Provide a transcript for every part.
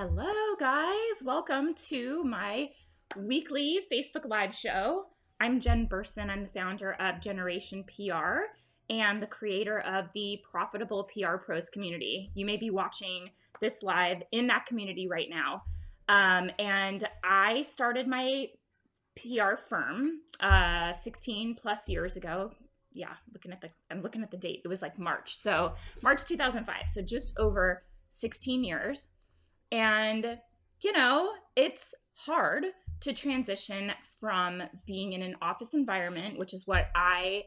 Hello, guys. Welcome to my weekly Facebook Live show. I'm Jen Burson. I'm the founder of Generation PR and the creator of the Profitable PR Pros community. You may be watching this live in that community right now. And I started my PR firm 16 plus years ago. Yeah, I'm looking at the date. It was like March. So March 2005. So just over 16 years. And, it's hard to transition from being in an office environment, which is what I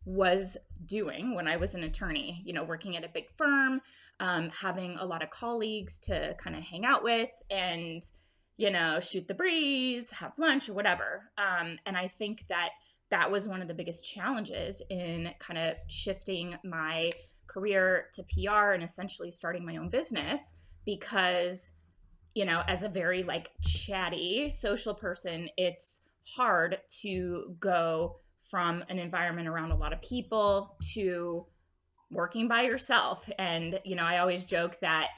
was doing when I was an attorney, working at a big firm, having a lot of colleagues to kind of hang out with and, shoot the breeze, have lunch or whatever. And I think that was one of the biggest challenges in kind of shifting my career to PR and essentially starting my own business. Because, as a very chatty social person, it's hard to go from an environment around a lot of people to working by yourself. And, I always joke that,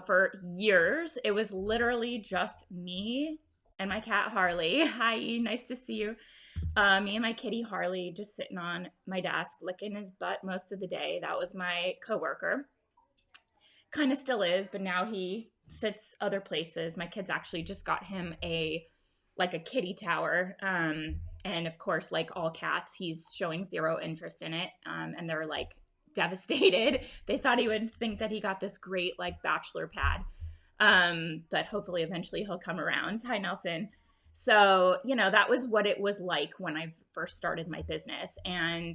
for years, it was literally just me and my cat Harley. Hi, nice to see you. Me and my kitty Harley just sitting on my desk, licking his butt most of the day. That was my coworker. Kind of still is, but now he sits other places. My kids actually just got him a kitty tower. And of course, like all cats, he's showing zero interest in it. And they're devastated. They thought he would think that he got this great bachelor pad. But hopefully eventually he'll come around. Hi, Nelson. So, that was what it was like when I first started my business. And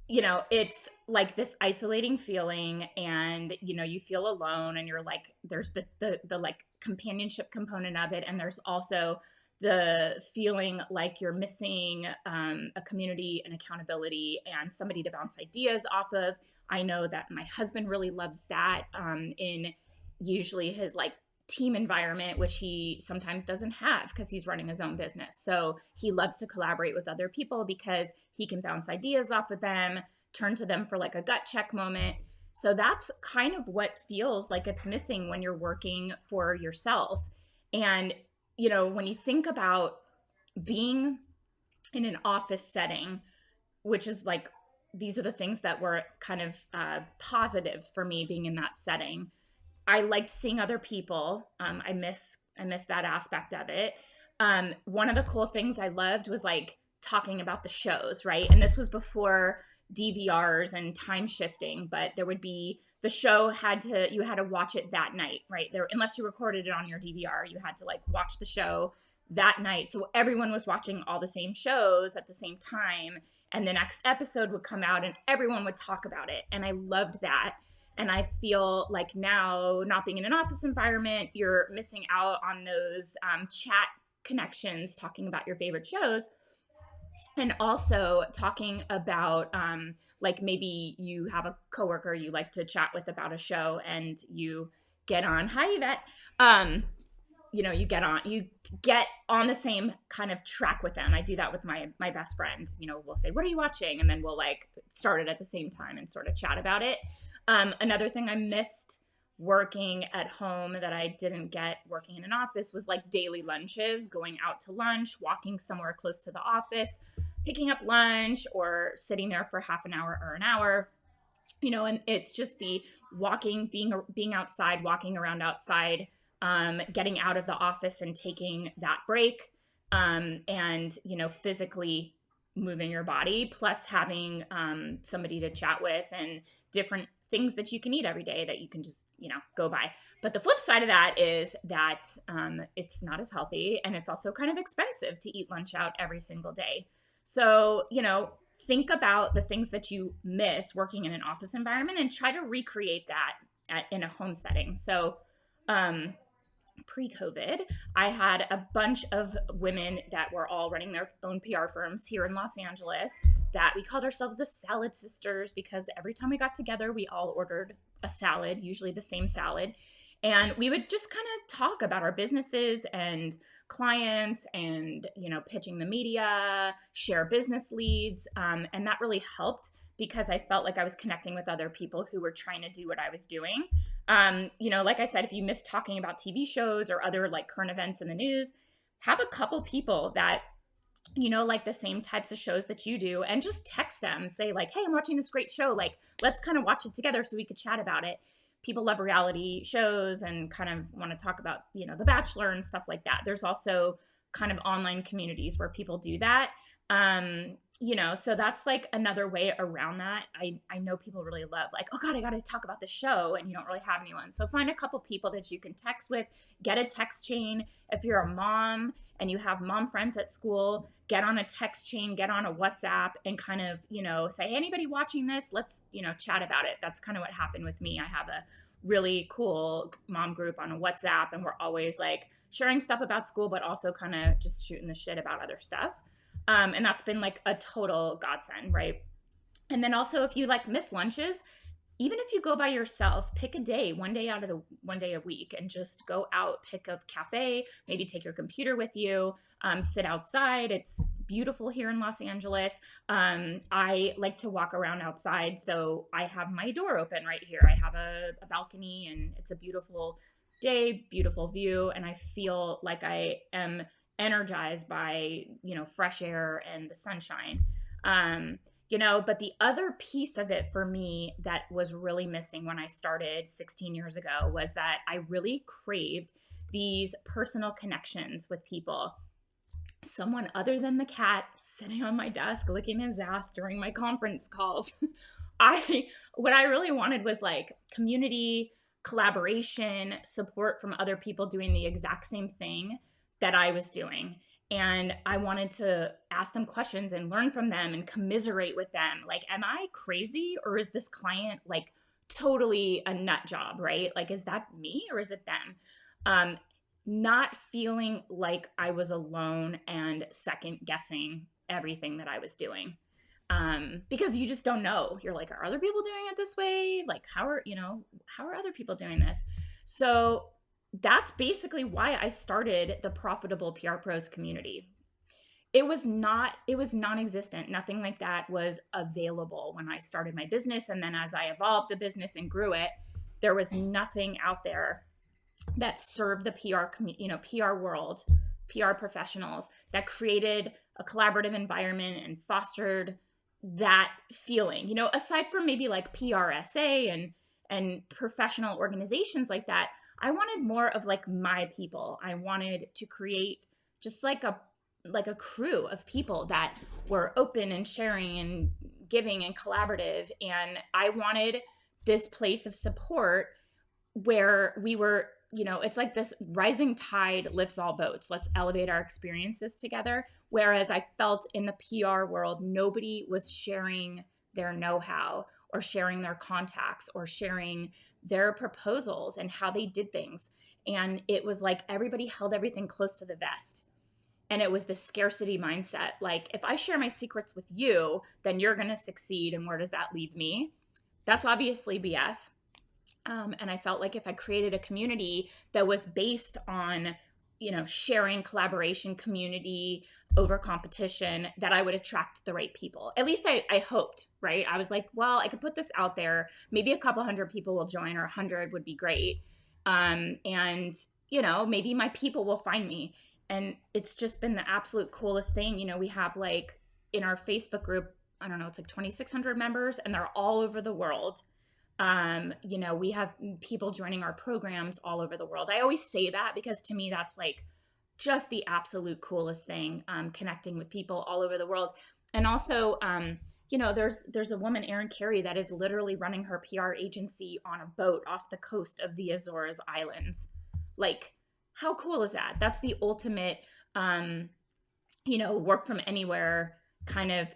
it's this isolating feeling and, you feel alone and you're there's the companionship component of it. And there's also the feeling like you're missing a community and accountability and somebody to bounce ideas off of. I know that my husband really loves that in usually his team environment, which he sometimes doesn't have because he's running his own business. So he loves to collaborate with other people because he can bounce ideas off of them, turn to them for a gut check moment. So that's kind of what feels like it's missing when you're working for yourself. And, when you think about being in an office setting, which is these are the things that were kind of positives for me being in that setting. I liked seeing other people. I miss that aspect of it. One of the cool things I loved was talking about the shows, right? And this was before DVRs and time shifting, but there would be the show you had to watch it that night, right? There, unless you recorded it on your DVR, you had to watch the show that night. So everyone was watching all the same shows at the same time. And the next episode would come out and everyone would talk about it. And I loved that. And I feel like now, not being in an office environment, you're missing out on those chat connections, talking about your favorite shows. And also talking about maybe you have a coworker you like to chat with about a show and you get on. Hi, Yvette. You get on the same kind of track with them. I do that with my best friend. We'll say, what are you watching? And then we'll start it at the same time and sort of chat about it. Another thing I missed working at home that I didn't get working in an office was daily lunches, going out to lunch, walking somewhere close to the office, picking up lunch or sitting there for half an hour or an hour, and it's just the walking, being outside, walking around outside, getting out of the office and taking that break, and, physically moving your body, plus having somebody to chat with and different things that you can eat every day that you can just, go by. But the flip side of that is that it's not as healthy and it's also kind of expensive to eat lunch out every single day. So, think about the things that you miss working in an office environment and try to recreate that in a home setting. So, pre-COVID, I had a bunch of women that were all running their own PR firms here in Los Angeles that we called ourselves the Salad Sisters because every time we got together, we all ordered a salad, usually the same salad. And we would just kind of talk about our businesses and clients and, pitching the media, share business leads. And that really helped because I felt like I was connecting with other people who were trying to do what I was doing. Like I said, if you miss talking about TV shows or other like current events in the news, have a couple people that like the same types of shows that you do, and just text them, say like, hey, I'm watching this great show. Like, let's kind of watch it together so we could chat about it. People love reality shows and kind of want to talk about, The Bachelor and stuff like that. There's also kind of online communities where people do that. So that's like another way around that. I know people really love like, oh God, I got to talk about the show, and you don't really have anyone. So find a couple people that you can text with, get a text chain. If you're a mom and you have mom friends at school, get on a text chain, get on a WhatsApp, and kind of, say, hey, anybody watching this, let's, chat about it. That's kind of what happened with me. I have a really cool mom group on a WhatsApp, and we're always like sharing stuff about school, but also kind of just shooting the shit about other stuff. And that's been like a total godsend, right? And then also if you like miss lunches, even if you go by yourself, pick a day, one day a week, and just go out, pick a cafe, maybe take your computer with you, sit outside. It's beautiful here in Los Angeles. I like to walk around outside. So I have my door open right here. I have a balcony, and it's a beautiful day, beautiful view. And I feel like I am energized by, fresh air and the sunshine. But the other piece of it for me that was really missing when I started 16 years ago was that I really craved these personal connections with people. Someone other than the cat sitting on my desk licking his ass during my conference calls. What I really wanted was like community, collaboration, support from other people doing the exact same thing that I was doing. And I wanted to ask them questions and learn from them and commiserate with them. Like, am I crazy, or is this client like totally a nut job, right? Like, is that me or is it them? Not feeling like I was alone and second guessing everything that I was doing. Because you just don't know. You're like, are other people doing it this way? Like, how are other people doing this? So that's basically why I started the Profitable PR Pros community. It was non-existent. Nothing like that was available when I started my business. And then as I evolved the business and grew it, there was nothing out there that served the PR world, PR professionals, that created a collaborative environment and fostered that feeling. Aside from maybe like PRSA and professional organizations like that, I wanted more of like my people. I wanted to create just like a crew of people that were open and sharing and giving and collaborative. And I wanted this place of support where we were, it's like this rising tide lifts all boats. Let's elevate our experiences together. Whereas I felt in the PR world, nobody was sharing their know-how or sharing their contacts or sharing their proposals and how they did things. And it was like everybody held everything close to the vest. And it was the scarcity mindset. Like, if I share my secrets with you, then you're going to succeed. And where does that leave me? That's obviously BS. And I felt like if I created a community that was based on, sharing, collaboration, community over competition, that I would attract the right people. At least I hoped, right? I was like, well, I could put this out there. Maybe a couple hundred people will join, or 100 would be great. And, maybe my people will find me. And it's just been the absolute coolest thing. We have like in our Facebook group, I don't know, it's like 2,600 members, and they're all over the world. We have people joining our programs all over the world. I always say that because to me, that's like just the absolute coolest thing, connecting with people all over the world. And also, there's a woman, Erin Carey, that is literally running her PR agency on a boat off the coast of the Azores Islands. Like, how cool is that? That's the ultimate, work from anywhere kind of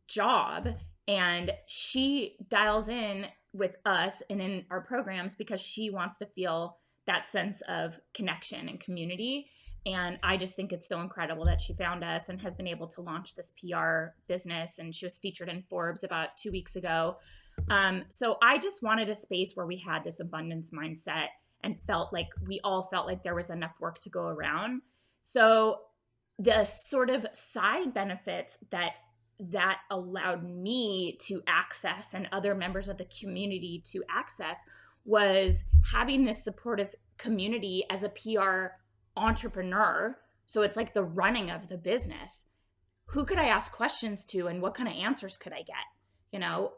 job. And she dials in with us and in our programs because she wants to feel that sense of connection and community. And I just think it's so incredible that she found us and has been able to launch this PR business. And she was featured in Forbes about 2 weeks ago. So I just wanted a space where we had this abundance mindset and we all felt like there was enough work to go around. So the sort of side benefits that allowed me to access and other members of the community to access was having this supportive community as a PR entrepreneur. So it's like the running of the business. Who could I ask questions to, and what kind of answers could I get? You know,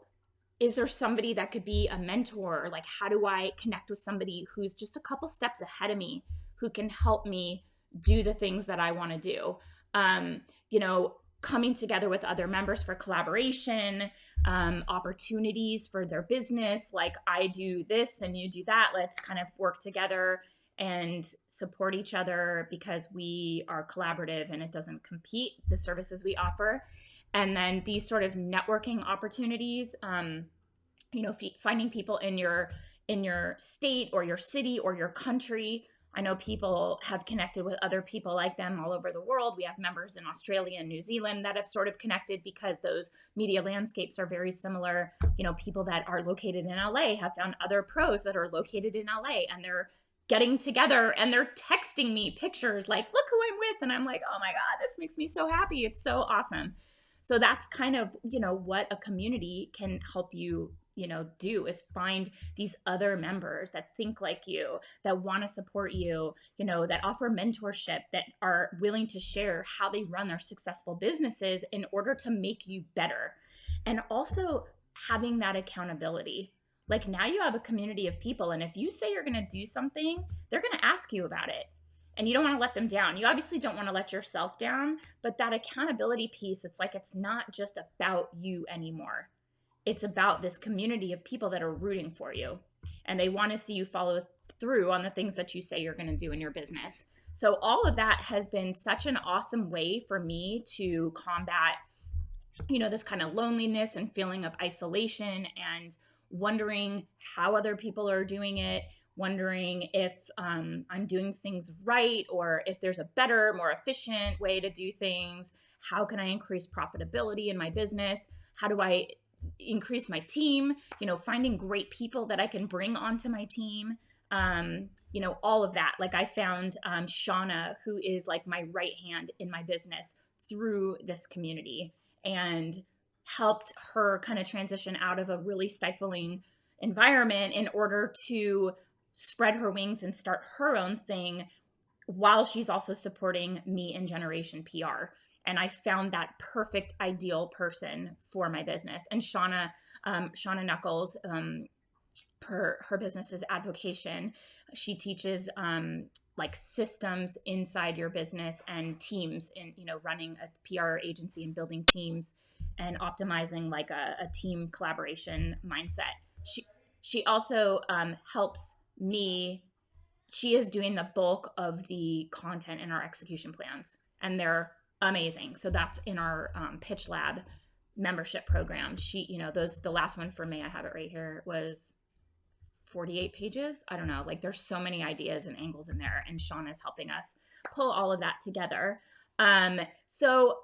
is there somebody that could be a mentor? Like, how do I connect with somebody who's just a couple steps ahead of me, who can help me do the things that I want to do? You know, coming together with other members for collaboration, opportunities for their business. Like, I do this and you do that. Let's kind of work together and support each other because we are collaborative and it doesn't compete, the services we offer. And then these sort of networking opportunities, you know, finding people in your state or your city or your country. I know people have connected with other people like them all over the world. We have members in Australia and New Zealand that have sort of connected because those media landscapes are very similar. You know, people that are located in LA have found other pros that are located in LA, and they're getting together and they're texting me pictures like, look who I'm with. And I'm like, oh my God, this makes me so happy. It's so awesome. So that's kind of, you know, what a community can help you, you know, do, is find these other members that think like you, that want to support you, you know, that offer mentorship, that are willing to share how they run their successful businesses in order to make you better. And also having that accountability. Like, now you have a community of people, and if you say you're going to do something, they're going to ask you about it. And you don't want to let them down. You obviously don't want to let yourself down, but that accountability piece, it's like, it's not just about you anymore. It's about this community of people that are rooting for you, and they want to see you follow through on the things that you say you're going to do in your business. So all of that has been such an awesome way for me to combat, you know, this kind of loneliness and feeling of isolation, and wondering how other people are doing it, wondering if I'm doing things right, or if there's a better, more efficient way to do things. How can I increase profitability in my business? How do I increase my team? You know, finding great people that I can bring onto my team. You know, all of that. Like, I found Shauna, who is like my right hand in my business, through this community, and helped her kind of transition out of a really stifling environment in order to spread her wings and start her own thing, while she's also supporting me in Generation PR. And I found that perfect, ideal person for my business. And Shauna Knuckles, her business is Advocation. She teaches like systems inside your business and teams in, you know, running a PR agency and building teams and optimizing like a team collaboration mindset. She also helps me. She is doing the bulk of the content in our execution plans, and they're amazing. So that's in our Pitch Lab membership program. She, you know, the last one for me, I have it right here, was 48 pages. I don't know, like, there's so many ideas and angles in there, and Sean is helping us pull all of that together. So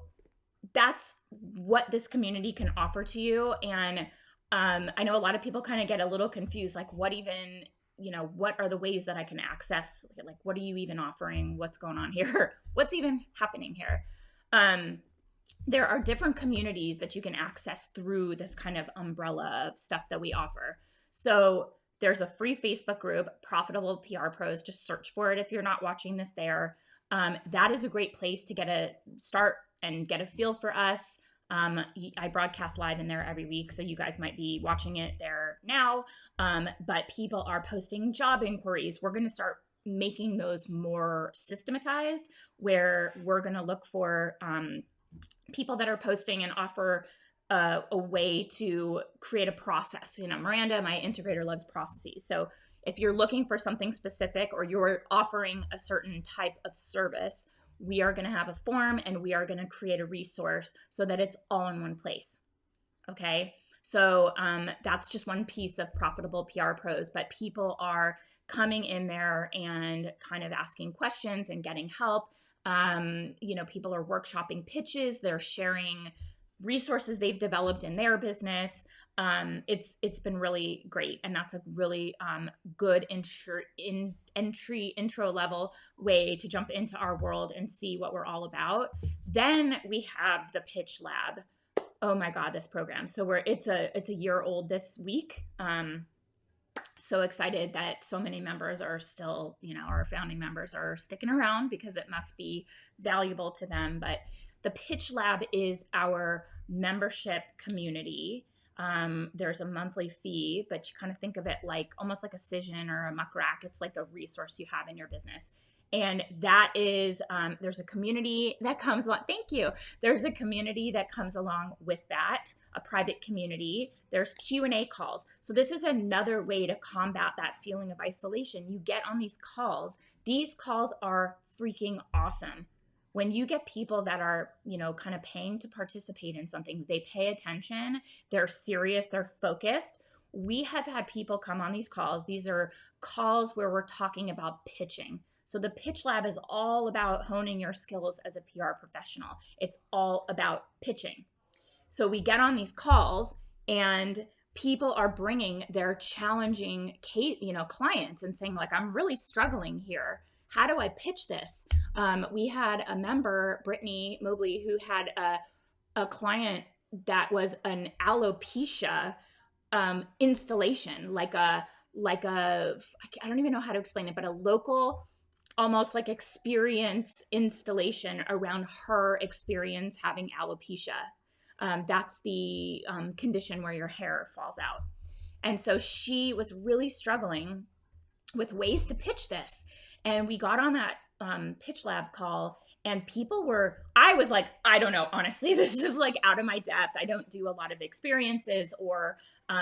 that's what this community can offer to you. And I know a lot of people kind of get a little confused, like, what even, you know, what are the ways that I can access? Like, what are you even offering? What's going on here? What's even happening here? There are different communities that you can access through this kind of umbrella of stuff that we offer. So there's a free Facebook group, Profitable PR Pros. Just search for it if you're not watching this there. That is a great place to get a start and get a feel for us. I broadcast live in there every week, so you guys might be watching it there now. But people are posting job inquiries. We're going to start making those more systematized, where we're going to look for people that are posting and offer a way to create a process. You know, Miranda, my integrator, loves processes. So if you're looking for something specific, or you're offering a certain type of service, we are going to have a form, and we are going to create a resource so that it's all in one place. Okay. So that's just one piece of Profitable PR Pros, but people are coming in there and kind of asking questions and getting help. You know, people are workshopping pitches. They're sharing resources they've developed in their business. It's been really great, and that's a really good intro level way to jump into our world and see what we're all about. Then we have the Pitch Lab. Oh my God, this program. So it's a year old this week. So excited that so many members are still, our founding members are sticking around because it must be valuable to them. But the Pitch Lab is our membership community. There's a monthly fee, but you kind of think of it like almost like a Cision or a Muck Rack. It's like a resource you have in your business. And that is, there's a community that comes along. Thank you. There's a community that comes along with that, a private community. There's Q&A calls. So this is another way to combat that feeling of isolation. You get on these calls. These calls are freaking awesome. When you get people that are, kind of paying to participate in something, they pay attention, they're serious, they're focused. We have had people come on these calls. These are calls where we're talking about pitching. So the Pitch Lab is all about honing your skills as a PR professional. It's all about pitching. So we get on these calls and people are bringing their challenging, clients and saying like, I'm really struggling here. How do I pitch this? We had a member, Brittany Mobley, who had a client that was an alopecia installation, I don't even know how to explain it, but a local, almost like experience installation around her experience having alopecia. That's the condition where your hair falls out. And so she was really struggling with ways to pitch this. And we got on that Pitch Lab call, and I was like, I don't know, honestly, this is like out of my depth. I don't do a lot of experiences or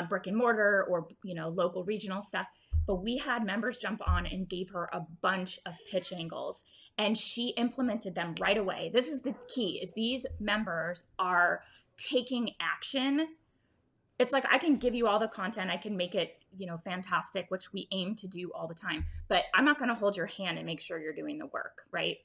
brick and mortar or, local regional stuff. But we had members jump on and gave her a bunch of pitch angles, and she implemented them right away. This is the key, is these members are taking action. It's like, I can give you all the content, I can make it, fantastic, which we aim to do all the time, but I'm not going to hold your hand and make sure you're doing the work, right?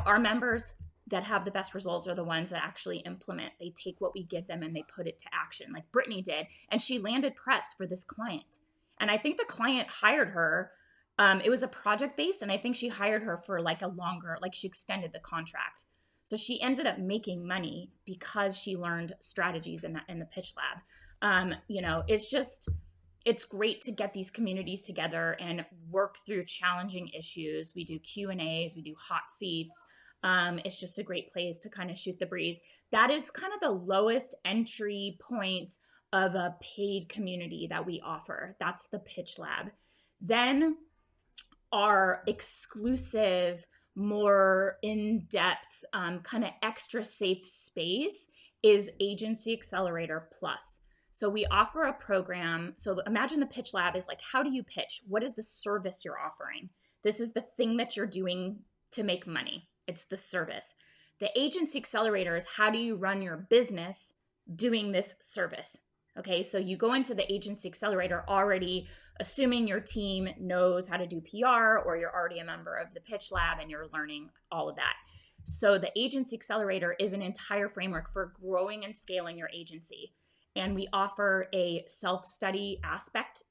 Our members that have the best results are the ones that actually implement. They take what we give them and they put it to action, like Brittany did. And she landed press for this client. And I think the client hired her. It was a project based, and I think she hired her for like a longer, like she extended the contract. So she ended up making money because she learned strategies in the Pitch Lab. It's great to get these communities together and work through challenging issues. We do Q&As, we do hot seats. It's just a great place to kind of shoot the breeze. That is kind of the lowest entry point of a paid community that we offer. That's the Pitch Lab. Then our exclusive, more in-depth, kind of extra safe space is Agency Accelerator Plus. So we offer a program. So imagine the Pitch Lab is like, how do you pitch? What is the service you're offering? This is the thing that you're doing to make money. It's the service. The Agency Accelerator is, how do you run your business doing this service? Okay, so you go into the Agency Accelerator already assuming your team knows how to do PR, or you're already a member of the Pitch Lab and you're learning all of that. So the Agency Accelerator is an entire framework for growing and scaling your agency. And we offer a self-study aspect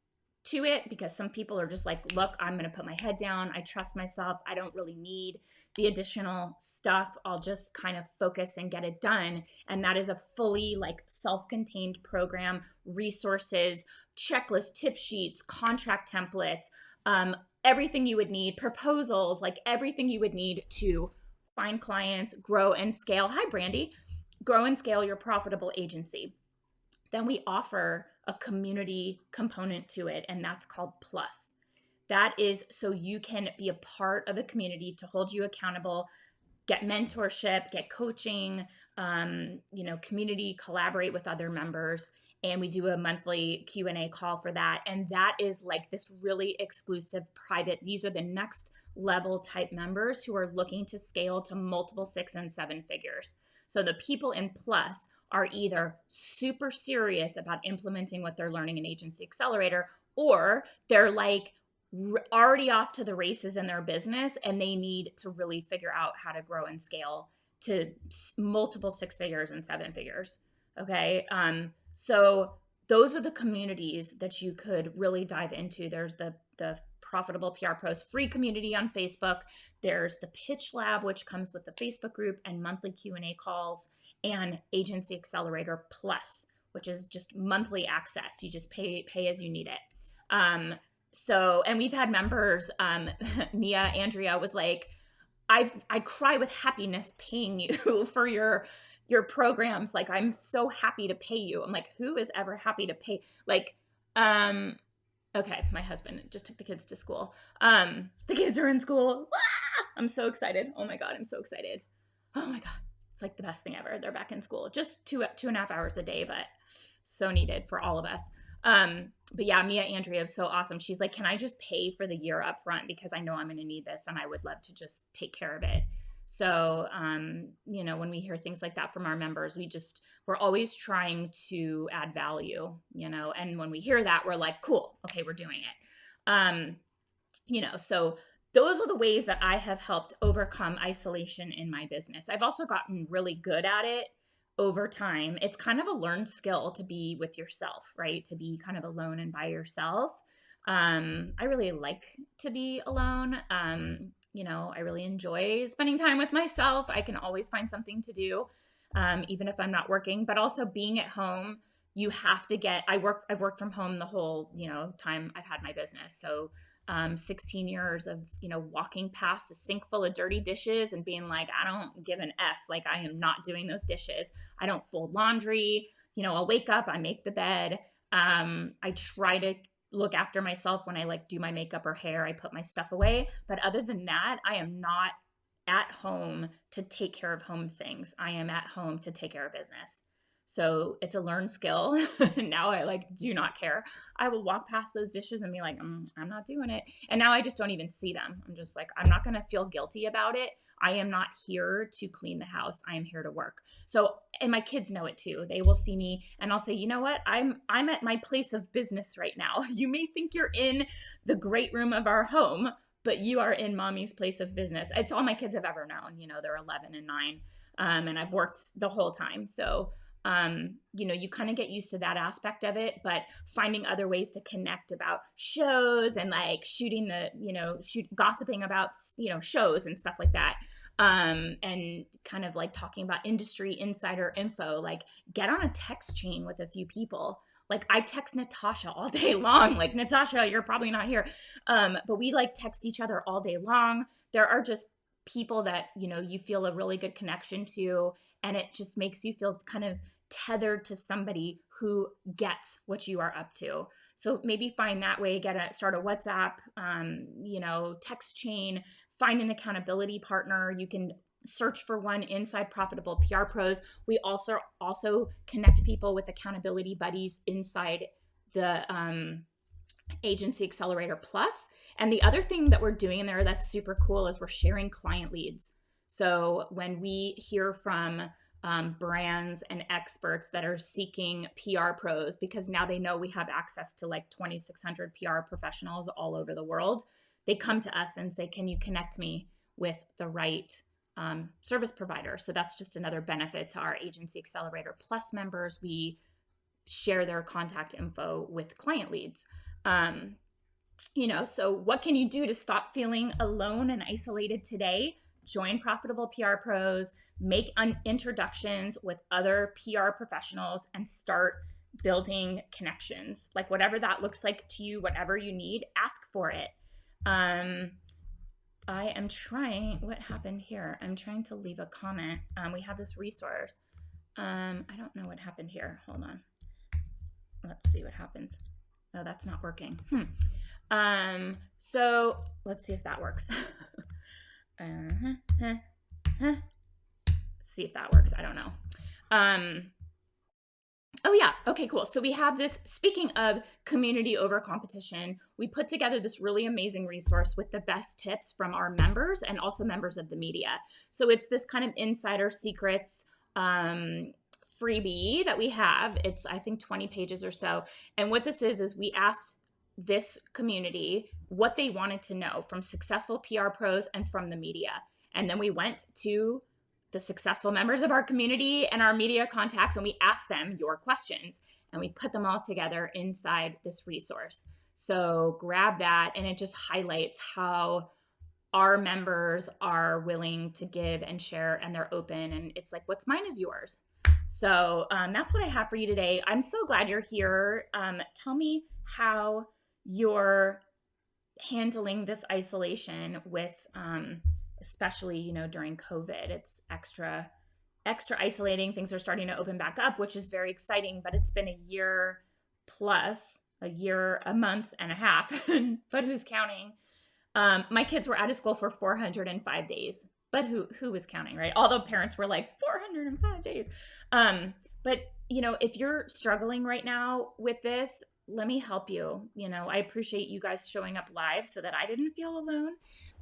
to it, because some people are just like, look, I'm going to put my head down. I trust myself. I don't really need the additional stuff. I'll just kind of focus and get it done. And that is a fully like self-contained program, resources, checklist, tip sheets, contract templates, everything you would need, proposals, like everything you would need to find clients, grow and scale. Hi, Brandy. Grow and scale your profitable agency. Then we offer a community component to it, and that's called Plus. That is so you can be a part of a community to hold you accountable, get mentorship, get coaching, community, collaborate with other members. And we do a monthly Q&A call for that. And that is like this really exclusive private, these are the next level type members who are looking to scale to multiple 6 and 7 figures. So the people in Plus are either super serious about implementing what they're learning in Agency Accelerator, or they're like already off to the races in their business and they need to really figure out how to grow and scale to multiple 6 figures and 7 figures. Okay. So those are the communities that you could really dive into. There's the Profitable PR Pros free community on Facebook. There's the Pitch Lab, which comes with the Facebook group and monthly Q&A calls, and Agency Accelerator Plus, which is just monthly access. You just pay as you need it. And we've had members, Mia Andrea was like, I cry with happiness paying you for your programs. Like, I'm so happy to pay you. I'm like, who is ever happy to pay? Like, okay, my husband just took the kids to school. The kids are in school. Ah! I'm so excited. Oh my God, I'm so excited. Oh my God. It's like the best thing ever. They're back in school. Just 2.5 hours a day, but so needed for all of us. But yeah, Mia Andrea is so awesome. She's like, can I just pay for the year up front? Because I know I'm going to need this and I would love to just take care of it. So, when we hear things like that from our members, we're always trying to add value, and when we hear that, we're like, cool, okay, we're doing it. So those are the ways that I have helped overcome isolation in my business. I've also gotten really good at it over time. It's kind of a learned skill to be with yourself, right? To be kind of alone and by yourself. I really like to be alone. I really enjoy spending time with myself. I can always find something to do, even if I'm not working, but also being at home, you have to I've worked from home the whole, time I've had my business. So 16 years of, walking past a sink full of dirty dishes and being like, I don't give an F. Like, I am not doing those dishes. I don't fold laundry. I'll wake up, I make the bed. I try to look after myself when I do my makeup or hair. I put my stuff away. But other than that, I am not at home to take care of home things. I am at home to take care of business. So it's a learned skill. Now I do not care. I will walk past those dishes and be like, I'm not doing it. And now I just don't even see them. I'm just like, I'm not going to feel guilty about it. I am not here to clean the house. I am here to work. So, and my kids know it too. They will see me and I'll say, you know what? I'm at my place of business right now. You may think you're in the great room of our home, but you are in mommy's place of business. It's all my kids have ever known. They're 11 and 9. And I've worked the whole time. So, you kind of get used to that aspect of it, but finding other ways to connect about shows and shooting gossiping about, shows and stuff like that. And kind of talking about industry insider info, get on a text chain with a few people. I text Natasha all day long, Natasha, you're probably not here. But we text each other all day long. There are just people that, you feel a really good connection to, and it just makes you feel kind of tethered to somebody who gets what you are up to. So maybe find that way, start a WhatsApp, text chain, find an accountability partner. You can search for one inside Profitable PR Pros. We also connect people with accountability buddies inside the Agency Accelerator Plus. And the other thing that we're doing in there that's super cool is we're sharing client leads. So when we hear from brands and experts that are seeking PR pros, because now they know we have access to 2,600 PR professionals all over the world, they come to us and say, can you connect me with the right service provider? So that's just another benefit to our Agency Accelerator Plus members. We share their contact info with client leads. So what can you do to stop feeling alone and isolated today? Join Profitable PR Pros, make introductions with other PR professionals, and start building connections. Whatever that looks like to you, whatever you need, ask for it. I am trying, what happened here? I'm trying to leave a comment. We have this resource. I don't know what happened here. Hold on. Let's see what happens. Oh, that's not working. So let's see if that works. See if that works. I don't know. Oh yeah. Okay, cool. So we have this, speaking of community over competition, we put together this really amazing resource with the best tips from our members and also members of the media. So it's this kind of insider secrets freebie that we have. It's, I think, 20 pages or so. And what this is we asked this community what they wanted to know from successful PR pros and from the media. And then we went to the successful members of our community and our media contacts, and we asked them your questions. and we put them all together inside this resource. So grab that, and it just highlights how our members are willing to give and share, and they're open, and it's like, what's mine is yours. So that's what I have for you today. I'm so glad you're here. Tell me how you're handling this isolation with, especially, you know, during COVID. It's extra isolating. Things are starting to open back up, which is very exciting, but it's been a year plus, a month and a half, but who's counting? My kids were out of school for 405 days, but who was counting, right? All the parents were like 405 days. But you know, if you're struggling right now with this, let me help you. You know, I appreciate you guys showing up live so that I didn't feel alone.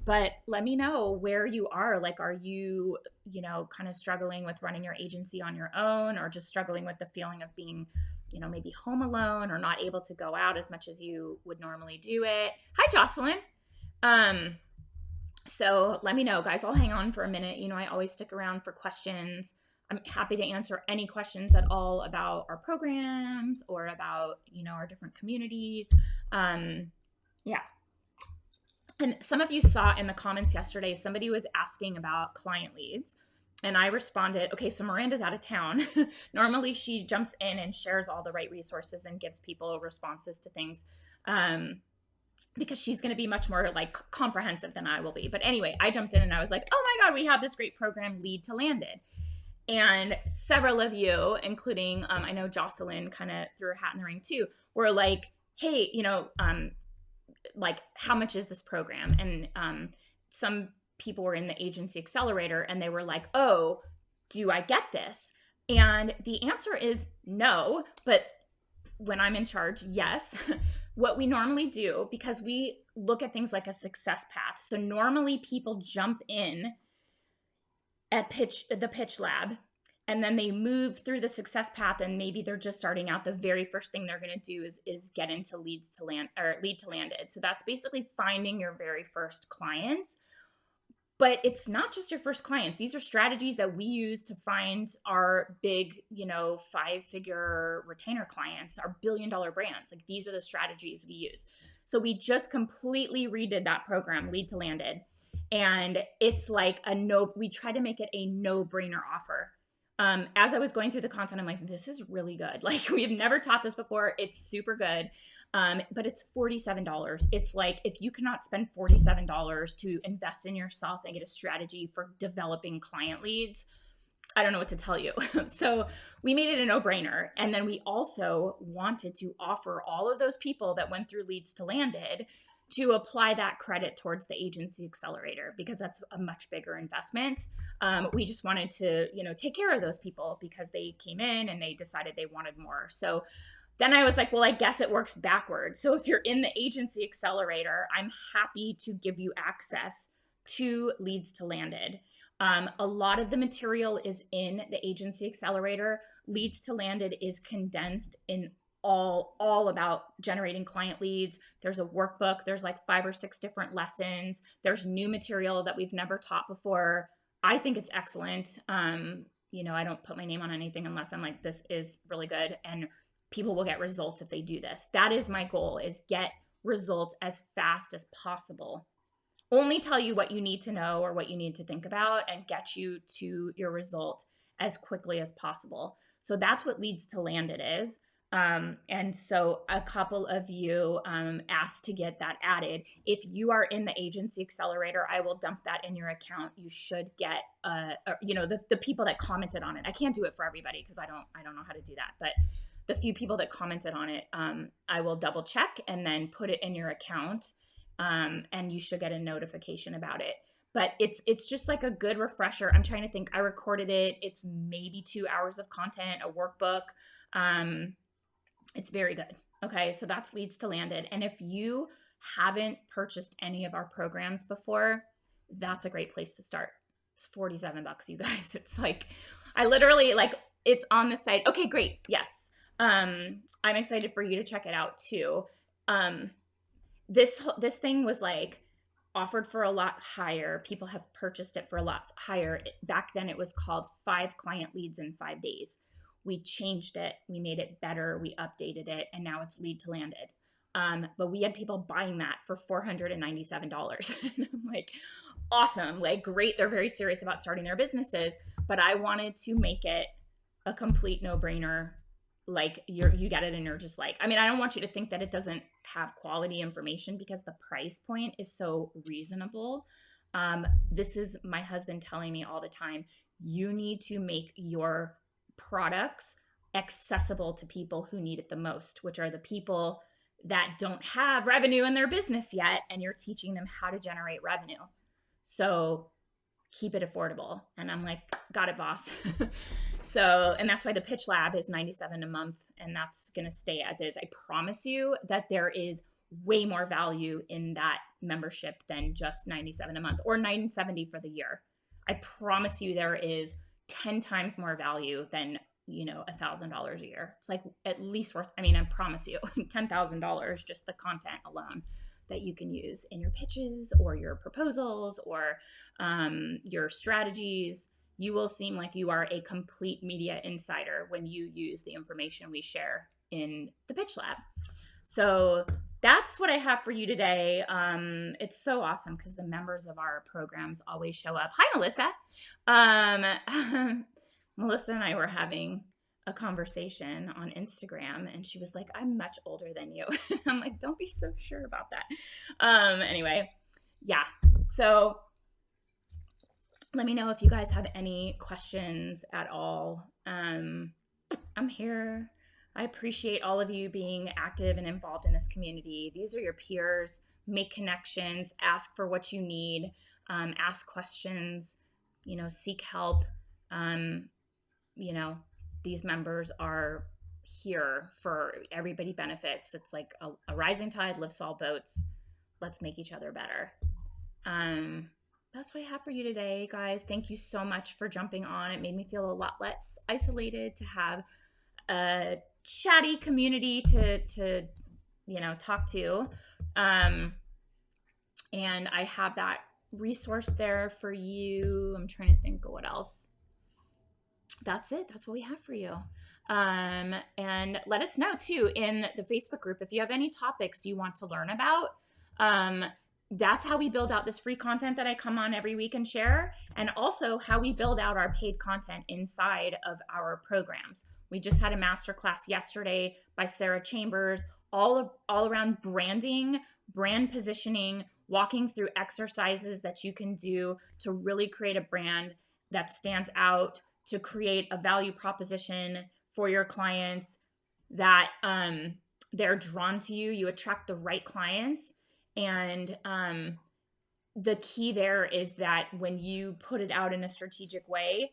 But let me know where you are. Like, are you, you know, kind of struggling with running your agency on your own, or just struggling with the feeling of being, you know, maybe home alone or not able to go out as much as you would normally do it? Hi, Jocelyn. So let me know, guys. I'll hang on for a minute. You know, I always stick around for questions. I'm happy to answer any questions at all about our programs or about, you know, our different communities. Yeah. And some of you saw in the comments yesterday, somebody was asking about client leads, and I responded, okay, so Miranda's out of town. Normally she jumps in and shares all the right resources and gives people responses to things. Because she's going to be much more like comprehensive than I will be. But anyway, I jumped in and I was like, oh my God, we have this great program, Lead to Landed. And several of you, including, I know Jocelyn kind of threw her hat in the ring too, were like, hey, you know, like, how much is this program? And some people were in the Agency Accelerator and they were like, oh, do I get this? And the answer is no, but when I'm in charge, yes. What we normally do, because we look at things like a success path. So normally people jump in at the pitch lab, and then they move through the success path, and maybe they're just starting out. The very first thing they're going to do is get into lead to landed. So that's basically finding your very first clients. But it's not just your first clients. These are strategies that we use to find our big, you know, 5-figure retainer clients, our billion-dollar brands. Like, these are the strategies we use. So we just completely redid that program, Lead to Landed. And it's like we try to make it a no-brainer offer. As I was going through the content, I'm like, this is really good. Like, we've never taught this before. It's super good. But it's $47. It's like, if you cannot spend $47 to invest in yourself and get a strategy for developing client leads, I don't know what to tell you. So we made it a no-brainer. And then we also wanted to offer all of those people that went through Leads to Landed to apply that credit towards the Agency Accelerator, because that's a much bigger investment. We just wanted to, you know, take care of those people because they came in and they decided they wanted more. So then I was like, well, I guess it works backwards. So if you're in the Agency Accelerator, I'm happy to give you access to Leads to Landed. A lot of the material is in the Agency Accelerator. Leads to Landed is condensed in all about generating client leads. There's a workbook. There's like 5 or 6 different lessons. There's new material that we've never taught before. I think it's excellent. You know, I don't put my name on anything unless I'm like, this is really good. And people will get results if they do this. That is my goal, is get results as fast as possible. Only tell you what you need to know or what you need to think about and get you to your result as quickly as possible. So that's what Leads to Landed is. And so a couple of you asked to get that added. If you are in the Agency Accelerator, I will dump that in your account. You should get, you know, the people that commented on it. I can't do it for everybody because I don't know how to do that. But the few people that commented on it, I will double check and then put it in your account, and you should get a notification about it. But it's just like a good refresher. I'm trying to think. I recorded it. It's maybe 2 hours of content, a workbook. It's very good. Okay, so that's Leads to Landed. And if you haven't purchased any of our programs before, that's a great place to start. It's $47, you guys. It's like, I literally, like, it's on the site. Okay, great. Yes. I'm excited for you to check it out too. This thing was like offered for a lot higher. People have purchased it for a lot higher. Back then it was called 5 client leads in 5 days. we changed it, we made it better, we updated it, and now it's lead to landed. But we had people buying that for $497. And I'm like, awesome, like great. They're very serious about starting their businesses, but I wanted to make it a complete no-brainer. Like you get it and you're just like, I mean, I don't want you to think that it doesn't have quality information because the price point is so reasonable. This is my husband telling me all the time, you need to make your products accessible to people who need it the most, which are the people that don't have revenue in their business yet, and you're teaching them how to generate revenue. So keep it affordable. And I'm like, got it, boss. So, and that's why the Pitch Lab is $97 a month, and that's going to stay as is. I promise you that there is way more value in that membership than just $97 a month or $970 for the year. I promise you there is 10 times more value than, $1,000 a year. It's like at least worth, I promise you, $10,000, just the content alone that you can use in your pitches or your proposals or your strategies. You will seem like you are a complete media insider when you use the information we share in the Pitch Lab. So that's what I have for you today. It's so awesome because the members of our programs always show up. Hi, Melissa. Melissa and I were having a conversation on Instagram, and she was like, I'm much older than you. And I'm like, don't be so sure about that. Anyway, yeah. So let me know if you guys have any questions at all. I'm here. I appreciate all of you being active and involved in this community. These are your peers. Make connections, ask for what you need, ask questions, seek help. These members are here for everybody benefits. It's like a rising tide lifts all boats. Let's make each other better. That's what I have for you today, guys. Thank you so much for jumping on. It made me feel a lot less isolated to have a chatty community to talk to. And I have that resource there for you. I'm trying to think of what else. That's it. That's what we have for you. And let us know too in the Facebook group if you have any topics you want to learn about. That's how we build out this free content that I come on every week and share, and also how we build out our paid content inside of our programs. We just had a masterclass yesterday by Sarah Chambers, all around branding, brand positioning, walking through exercises that you can do to really create a brand that stands out, to create a value proposition for your clients that they're drawn to you. You attract the right clients. And the key there is that when you put it out in a strategic way,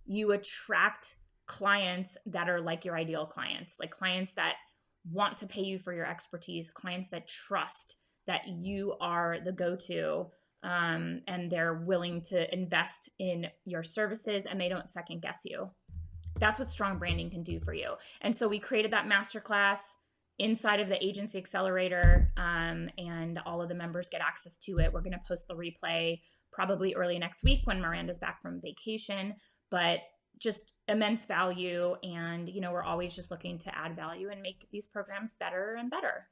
you attract clients that are like your ideal clients, like clients that want to pay you for your expertise, clients that trust that you are the go-to, and they're willing to invest in your services and they don't second guess you. That's what strong branding can do for you. And so we created that masterclass inside of the Agency Accelerator, and all of the members get access to it. We're going to post the replay probably early next week when Miranda's back from vacation, but just immense value. And, we're always just looking to add value and make these programs better and better.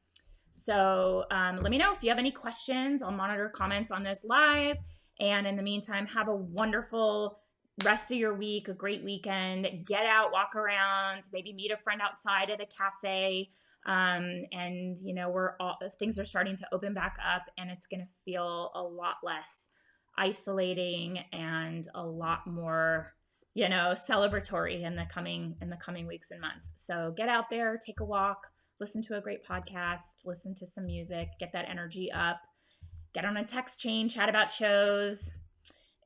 So let me know if you have any questions. I'll monitor comments on this live. And in the meantime, have a wonderful rest of your week, a great weekend. Get out, walk around, maybe meet a friend outside at a cafe. And things are starting to open back up, and it's going to feel a lot less isolating and a lot more, celebratory in the coming weeks and months. So get out there, take a walk, listen to a great podcast, listen to some music, get that energy up, get on a text chain, chat about shows,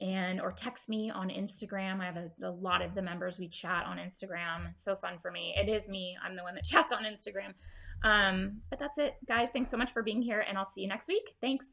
or text me on Instagram. I have a lot of the members, we chat on Instagram. It's so fun for me. It is me. I'm the one that chats on Instagram. But that's it, guys. Thanks so much for being here, and I'll see you next week. Thanks.